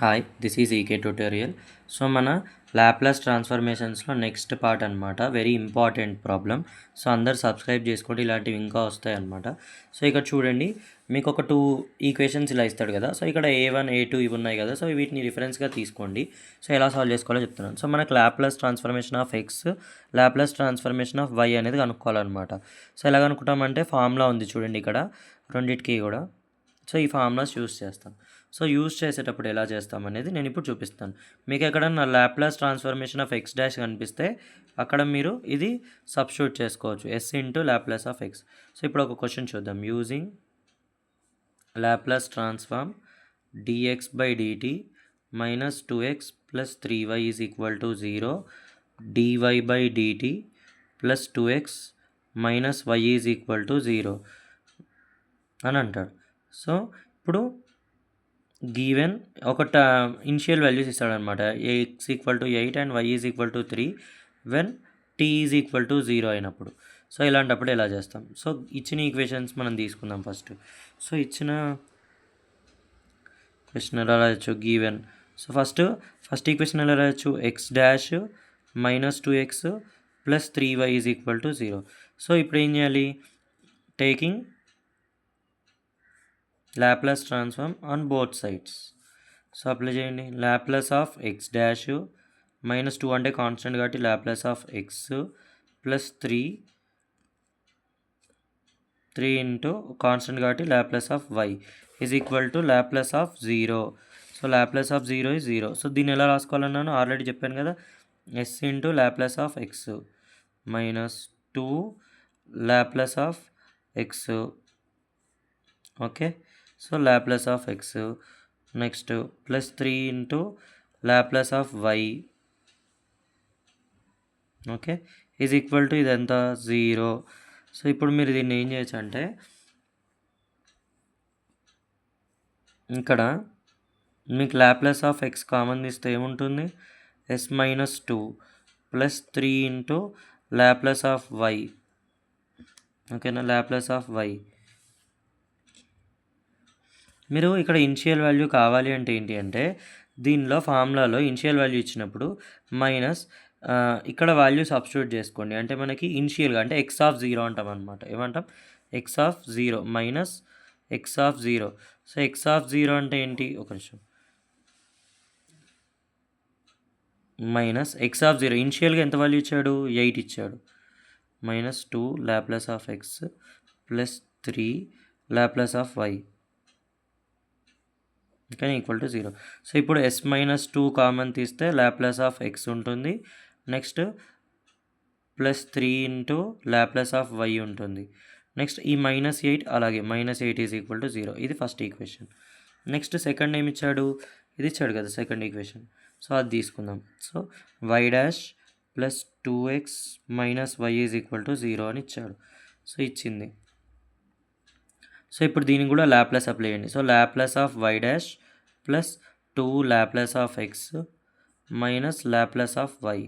Hi this is EK tutorial. So మన Laplace ట్రాన్స్ఫర్మేషన్స్లో next part అనమాట. Very important problem. సో అందరు subscribe చేసుకోండి, ఇలాంటివి ఇంకా వస్తాయి అనమాట. సో ఇక్కడ చూడండి, మీకు ఒక టూ ఈక్వేషన్స్ ఇలా ఇస్తాడు కదా. సో ఇక్కడ A1 A2 ఇవి ఉన్నాయి కదా. సో వీటిని రిఫరెన్స్గా తీసుకోండి. సో ఎలా సాల్వ్ చేసుకోవాలో చెప్తున్నాను. సో మనకు Laplace transformation of x, Laplace transformation of y అనేది కనుక్కోవాలన్నమాట. సో ఎలా కనుక్కుంటామంటే ఫార్ములా ఉంది చూడండి ఇక్కడ రెండింటికి కూడా. సో ఈ ఫార్ములాస్ యూస్ చేస్తాం. సో యూస్ చేసేటప్పుడు ఎలా చేస్తాం అనేది నేను ఇప్పుడు చూపిస్తాను. మీకు ఎక్కడ నా Laplace transformation of x dash కనిపిస్తే అక్కడ మీరు ఇది సబ్స్టిట్యూట్ చేసుకోవచ్చు, s into Laplace of x. So ఇప్పుడు ఒక క్వశ్చన్ చూద్దాం. Using Laplace transform d x by d t minus 2x plus 3y is equal to 0 dy by d t plus 2x minus y is equal to 0 అని అంటాడు. So ఇప్పుడు given ఒక initial values ఇస్తాడనమాట. x equal to 8 and y is equal to 3 when t is equal to 0 అయినప్పుడు. So ఇలాంటప్పుడు ఎలా చేస్తాం? So ఇచ్చిన ఈక్వేషన్స్ మనం తీసుకుందాం ఫస్ట్. సో ఇచ్చిన క్వశ్చన్ ఎలా రాయొచ్చు? గివెన్. సో ఫస్ట్ ఈక్వేషన్ ఎలా రాయొచ్చు? X dash minus 2x plus 3y is equal to 0. So ఇప్పుడు ఏం చేయాలి? Taking Laplace transform on both sides. So apply చేయండి. Laplace of x dash minus 2 అంటే కాన్స్టెంట్ కాబట్టి Laplace of x plus 3 into constant కాబట్టి Laplace of y is equal to Laplace of 0. So Laplace of 0 is 0. So దీన్ని ఎలా రాసుకోవాలన్నాను already చెప్పాను కదా. S into Laplace of x minus 2 Laplace of x. Okay. So Laplace of x next plus 3 into Laplace of y. Okay. Is equal to ఇదంతా 0. So ఇప్పుడు మీరు దీన్ని ఏం చేయొచ్చు అంటే ఇక్కడ మీకు లాప్లాస్ ఆఫ్ ఎక్స్ కామన్ తీస్తే ఏముంటుంది? S minus 2 plus 3 into Laplace of y. ఓకేనా? Laplace of y. మీరు ఇక్కడ ఇనిషియల్ వాల్యూ కావాలి అంటే ఏంటి అంటే దీనిలో ఫార్ములాలో ఇనిషియల్ వాల్యూ ఇచ్చినప్పుడు మైనస్ ఇక్కడ వాల్యూ సబ్స్టిట్యూట్ చేసుకోండి. అంటే మనకి ఇనిషియల్గా అంటే ఎక్స్ ఆఫ్ 0 అంటాం అనమాట. ఏమంటాం? X of 0 minus X of 0. So X of 0 అంటే ఏంటి? ఒక నిమిషం. మైనస్ ఎక్స్ ఆఫ్ 0 ఇనిషియల్గా ఎంత వాల్యూ ఇచ్చాడు? 8 ఇచ్చాడు. Minus 2 Laplace of x plus 3 Laplace of y. కానీ ఈక్వల్ టు 0. సో ఇప్పుడు ఎస్ మైనస్ 2 కామన్ తీస్తే లాప్లాస్ ఆఫ్ ఎక్స్ ఉంటుంది. Next plus 3 into Laplace of y ఉంటుంది. నెక్స్ట్ ఈ మైనస్ 8 అలాగే మైనస్ 8 ఈజ్ ఈక్వల్ టు 0. ఇది ఫస్ట్ ఈక్వేషన్. నెక్స్ట్ సెకండ్ ఏమి ఇచ్చాడు? ఇది ఇచ్చాడు కదా సెకండ్ ఈక్వేషన్. సో అది తీసుకుందాం. So y dash plus 2x minus y is equal to 0 అని ఇచ్చాడు. సో ఇచ్చింది. సో ఇప్పుడు దీనికి కూడా లాప్లాస్ అప్లై చేయండి. So Laplace of y dash plus 2 Laplace of x minus Laplace of y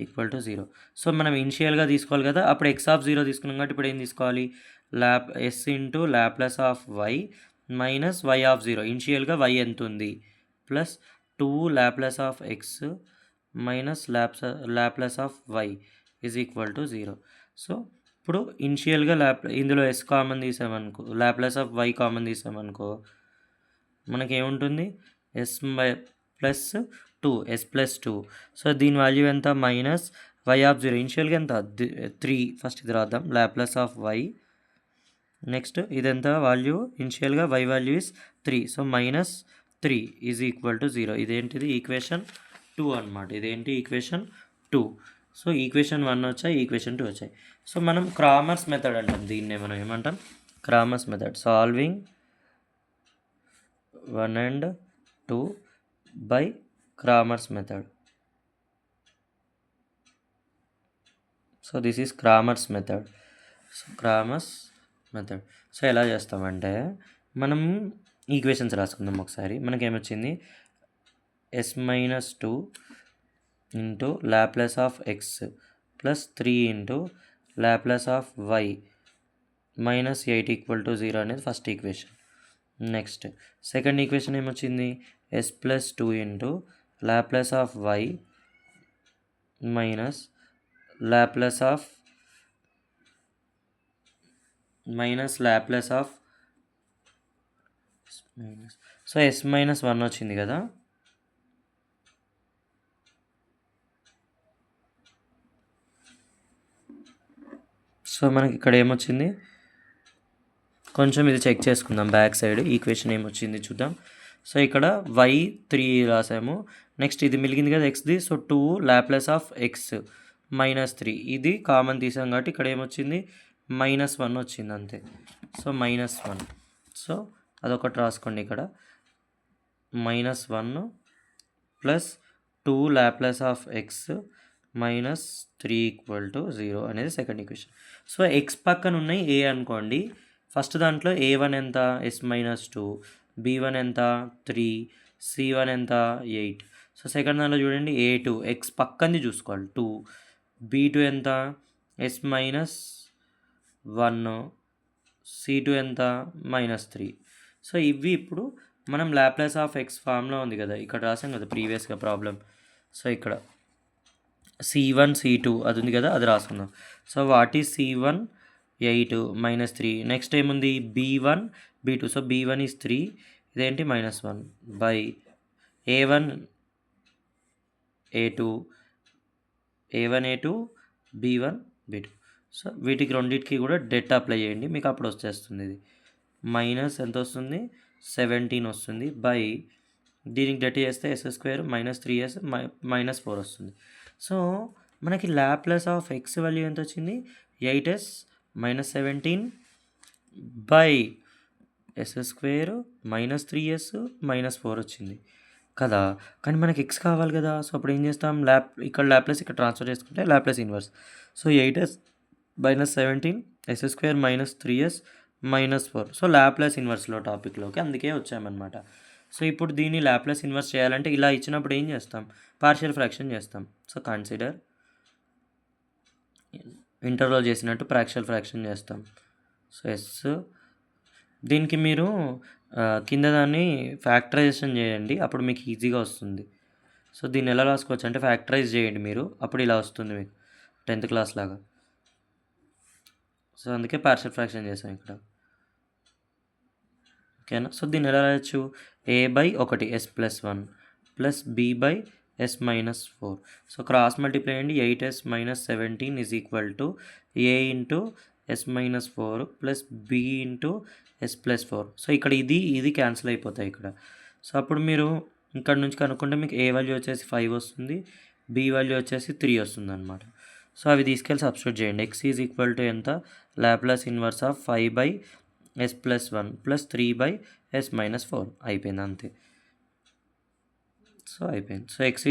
equal to 0. So మనం ఇనిషియల్గా తీసుకోవాలి కదా, అప్పుడు ఎక్స్ ఆఫ్ 0 తీసుకున్నాం కాబట్టి ఇప్పుడు ఏం తీసుకోవాలి? S into Laplace of y minus y of 0. ఇనిషియల్గా వై ఎంత ఉంది? Plus 2 Laplace of x minus Laplace of y is equal to 0. So ఇప్పుడు ఇనిషియల్గా ఇందులో ఎస్ కామన్ తీసామనుకో, లాప్లాస్ ఆఫ్ వై కామన్ తీసామనుకో మనకేముంటుంది? S plus 2 s plus 2. So దీని వాల్యూ ఎంత? మైనస్ వై ఆఫ్ 0 ఇనిషియల్గా ఎంత? 3. ఫస్ట్ ఇది రాద్దాం. లాప్లాస్ ఆఫ్ వై నెక్స్ట్ ఇదెంత వాల్యూ? ఇనిషియల్గా why value is 3. So minus 3 is equal to 0. ఇదేంటిది? ఈక్వేషన్ 2 అనమాట. ఇదేంటి? ఈక్వేషన్ 2. సో ఈక్వేషన్ 1 వచ్చాయి, ఈక్వేషన్ 2 వచ్చాయి. సో మనం క్రామర్స్ మెథడ్ అంటాం దీన్నే. మనం ఏమంటాం? Cramer's method. Solving 1 and 2 by Cramer's method. So this is Cramer's method. So Cramer's method. So ఎలా చేస్తామంటే మనం ఈక్వేషన్స్ రాసుకుందాం ఒకసారి. మనకేమొచ్చింది? S minus 2 into Laplace of x plus 3 into Laplace of y minus 8 equal to 0 అనేది first equation. Next second equation ఏమొచ్చింది? S plus 2 into Laplace of y minus Laplace of so s minus 1 వచ్చింది కదా. So మనకి ఇక్కడ ఏమొచ్చింది, కొంచెం ఇది check చేసుకుందాం. బ్యాక్ సైడ్ ఈక్వేషన్ ఏమొచ్చింది చూద్దాం. సో ఇక్కడ y3 రాసాము. నెక్స్ట్ ఇది మిలిగింది కదా ఎక్స్ది. సో 2 లాప్లాస్ ఆఫ్ ఎక్స్ -3 ఇది కామన్ తీసాం కాబట్టి ఇక్కడ ఏమొచ్చింది -1 వచ్చింది అంతే. సో -1. సో అదొకటి రాసుకోండి ఇక్కడ. -1 ప్లస్ 2 లాప్లాస్ ఆఫ్ ఎక్స్ -3 = 0 అనేది సెకండ్ ఈక్వేషన్. సో ఎక్స్ పక్కన ఉన్నాయి ఏ అనుకోండి. ఫస్ట్ దాంట్లో a1 ఎంత, s-2, b1 ఎంత 3, c1 ఎంత 8. సో సెకండ్ దాంట్లో చూడండి a2 ఎక్స్ పక్కనది చూసుకోవాలి 2, b2 ఎంత s-1, c2 ఎంత -3. సో ఇవి ఇప్పుడు మనం లాప్లాస్ ఆఫ్ ఎక్స్ ఫామ్లో ఉంది కదా, ఇక్కడ రాసాం కదా ప్రీవియస్గా ప్రాబ్లం. సో ఇక్కడ c1 c2 అది ఉంది కదా, అది రాసుకుందాం. So what is c1 8 -3. Next ఏముంది b1 b2. So b1 is 3, ఇదేంటి -1 by a1 a2 b1 b2. So వీటికి రెండింటికి కూడా డెట్ అప్లై చేయండి, మీకు అప్పుడు వచ్చేస్తుంది. ఇది మైనస్ ఎంత వస్తుంది 17 వస్తుంది బై దీనికి డెట్ చేస్తే s² -3s -4 వస్తుంది. సో మనకి లాప్లాస్ ఆఫ్ ఎక్స్ వాల్యూ ఎంత వచ్చింది 8s -17 బై s² -3s -4 వచ్చింది కదా. కానీ మనకి ఎక్స్ కావాలి కదా. సో అప్పుడు ఏం చేస్తాం, ఇక్కడ లాప్లాస్ ఇక్కడ ట్రాన్స్ఫర్ చేసుకుంటే Laplace inverse. So 8s -17 s² -3s -4. So Laplace ఇన్వర్స్లో టాపిక్లోకి అందుకే వచ్చామన్నమాట. సో ఇప్పుడు దీన్ని లాప్లాస్ ఇన్వర్స్ చేయాలంటే ఇలా ఇచ్చినప్పుడు ఏం చేస్తాం, పార్షియల్ ఫ్రాక్షన్ చేస్తాం. సో కన్సిడర్ ఇంటర్లో చేసినట్టు పార్షియల్ ఫ్రాక్షన్ చేస్తాం. సో ఎస్ దీనికి మీరు కింద దాన్ని ఫ్యాక్టరైజేషన్ చేయండి, అప్పుడు మీకు ఈజీగా వస్తుంది. సో దీన్ని ఎలా రాసుకోవచ్చు అంటే ఫ్యాక్టరైజ్ చేయండి మీరు, అప్పుడు ఇలా వస్తుంది మీకు 10th క్లాస్ లాగా. సో అందుకే పార్షియల్ ఫ్రాక్షన్ చేసాం ఇక్కడ, ఓకేనా. సో దీన్ని ఎలా రాయొచ్చు, a/1 s+1 plus b/s -4. So cross multiply అయ్యండి. 8s -17 = a into s -4 plus b into s+4. So ఇక్కడ ఇది క్యాన్సిల్ అయిపోతాయి ఇక్కడ. సో అప్పుడు మీరు ఇక్కడ నుంచి కనుక్కుంటే మీకు a వాల్యూ వచ్చేసి 5 వస్తుంది, b వాల్యూ వచ్చేసి 3 వస్తుంది అనమాట. సో అవి తీసుకెళ్ళి సబ్స్టిట్యూట్ చేయండి. x = ఎంత, Laplace inverse of 5/s+1 plus 3/s -4 అయిపోయింది అంతే. సో అయిపోయింది. సో x =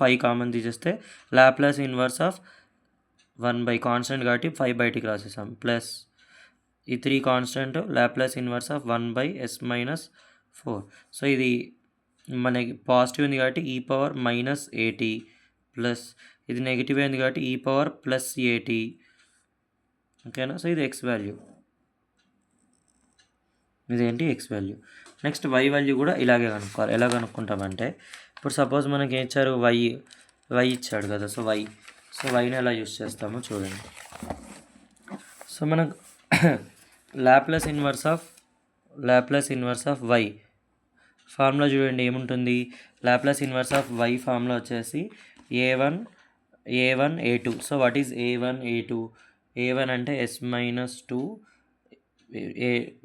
5 కామన్ తీసేస్తే లాప్లాస్ ఇన్వర్స్ ఆఫ్ 1 కాన్స్టెంట్ కాబట్టి 5 బయటికి రాసేసాం, ప్లస్ ఈ 3 constant Laplace inverse of 1/s -4. So ఇది మనకి పాజిటివ్ ఉంది కాబట్టి e⁻−at ప్లస్ ఇది నెగిటివ్ అయింది కాబట్టి e⁻+at, ఓకేనా. సో ఇది ఎక్స్ వాల్యూ, ఇదేంటి x value. Next y value కూడా ఇలాగే కనుక్కోవాలి. ఎలా కనుక్కుంటామంటే ఇప్పుడు సపోజ్ మనకి ఏం ఇచ్చారు, వై ఇచ్చాడు కదా. సో వైని ఎలా యూస్ చేస్తామో చూడండి. సో మనకు Laplace inverse of y formula చూడండి ఏముంటుంది. Laplace inverse of y formula వచ్చేసి a1 a2. So what is a1 a2, a1 అంటే s-2,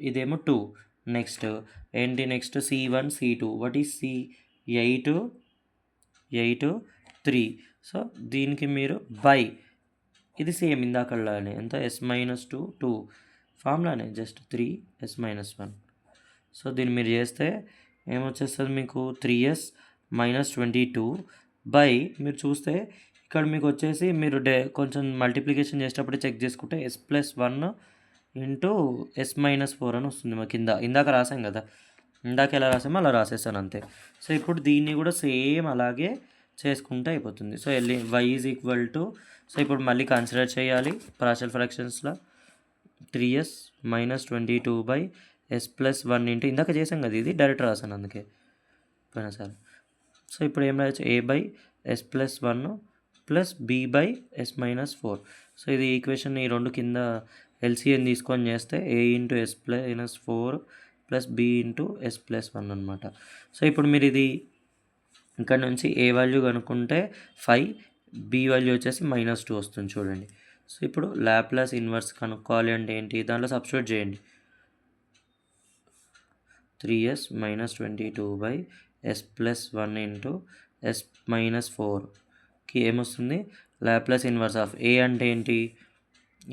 ఇదేమో 2. నెక్స్ట్ ఏంటి, next c1 c2, what is c 8 3. So దీనికి మీరు బై ఇది సేమ్ ఇందాకలానే ఎంత s-2 2 ఫార్ములానే జస్ట్ 3s -1. సో దీన్ని మీరు చేస్తే ఏమొచ్చేస్తుంది మీకు 3s -22 బై మీరు చూస్తే ఇక్కడ మీకు వచ్చేసి మీరు కొంచెం మల్టిప్లికేషన్ చేసేటప్పుడు చెక్ చేసుకుంటే s+1 ఇంటూ s -4 అని వస్తుంది మా కింద. ఇందాక రాసాం కదా, ఇందాక ఎలా రాసామో అలా రాసేసాను అంతే. సో ఇప్పుడు దీన్ని కూడా సేమ్ అలాగే చేసుకుంటే అయిపోతుంది. సో y = సో ఇప్పుడు మళ్ళీ కన్సిడర్ చేయాలి పార్షియల్ ఫ్రాక్షన్స్లో 3s -22/s+1 ఇంటూ ఇందాక చేసాం కదా, ఇది డైరెక్ట్ రాసాను అందుకే రాయకపోయినా సరే. సో ఇప్పుడు ఏం రాయొచ్చు, a by s plus 1 plus b by s minus 4. So ఇది ఈక్వేషన్ ఈ రెండు కింద ఎల్సిఎం తీసుకొని చేస్తే a into s minus 4 plus b into s plus 1 అనమాట. సో ఇప్పుడు మీరు ఇది ఇక్కడ నుంచి ఏ వాల్యూ కనుక్కుంటే 5, బి వాల్యూ వచ్చేసి -2 వస్తుంది చూడండి. సో ఇప్పుడు లాప్లాస్ ఇన్వర్స్ కనుక్కోవాలి అంటే ఏంటి, దాంట్లో సబ్స్టిట్యూట్ చేయండి. 3s minus 22 by s plus 1 into s minus 4కి ఏమొస్తుంది, లాప్లాస్ ఇన్వర్స్ ఆఫ్ ఏ అంటే ఏంటి,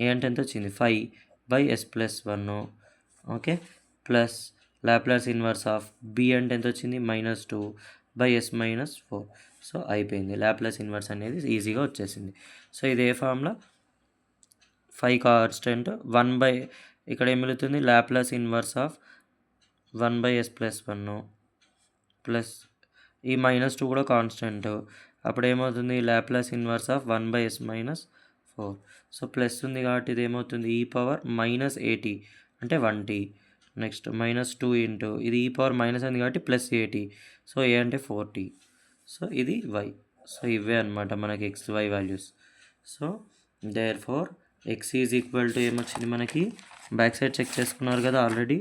ఏ అంటే ఎంత వచ్చింది 5 by s plus 1, okay, plus Laplace inverse of b అంటే ఎంత వచ్చింది -2 బై ఎస్ మైనస్ 4. సో అయిపోయింది, లాప్లాస్ ఇన్వర్స్ అనేది ఈజీగా వచ్చేసింది. సో ఇది ఏ ఫార్ములా, 5 కాన్స్టెంట్ 1 బై, ఇక్కడ ఏం మిగులుతుంది Laplace inverse of 1 by s plus 1 plus ఈ -2 కూడా కాన్స్టెంట్, అప్పుడు ఏమవుతుంది Laplace inverse of 1 by s minus 4. So plus ఉంది కాబట్టి ఇది ఏమవుతుంది ఈ పవర్ -80 అంటే 1t. నెక్స్ట్ -2 ఇంటూ ఇది ఈ పవర్ మైనస్ ఉంది కాబట్టి ప్లస్ 80. సో ఏ అంటే 4t. సో ఇది y. సో ఇవే అనమాట మనకి x y values. So therefore x is equal to ఏమొచ్చింది మనకి, బ్యాక్ సైడ్ చెక్ చేసుకున్నారు కదా already,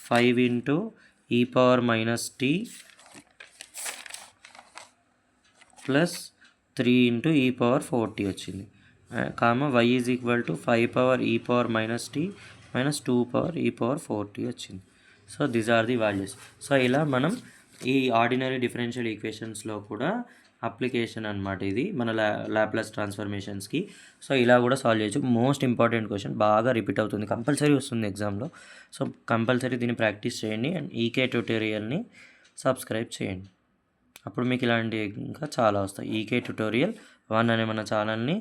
5 into e power -t plus 3 into e power 4t వచ్చింది, comma y is equal to 5 power e power -t minus 2 power e power 4t వచ్చింది. So these are the values. సో ఇలా మనం ఈ ordinary differential ఈక్వేషన్స్లో కూడా application అనమాట ఇది మన లాప్లాస్ ట్రాన్స్ఫర్మేషన్స్కి. సో ఇలా కూడా సాల్వ్ చేయొచ్చు. మోస్ట్ ఇంపార్టెంట్ క్వశ్చన్, బాగా రిపీట్ అవుతుంది, కంపల్సరీ వస్తుంది ఎగ్జామ్లో. సో కంపల్సరీ దీన్ని ప్రాక్టీస్ చేయండి అండ్ ఈకే ట్యూటోరియల్ని సబ్స్క్రైబ్ చేయండి. అప్పుడు మీకు ఇలాంటి ఇంకా చాలా వస్తాయి. ఈకే ట్యూటోరియల్ 1 అనే మన ఛానల్ని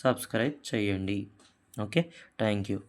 సబ్స్క్రైబ్ చేయండి. Okay, thank you.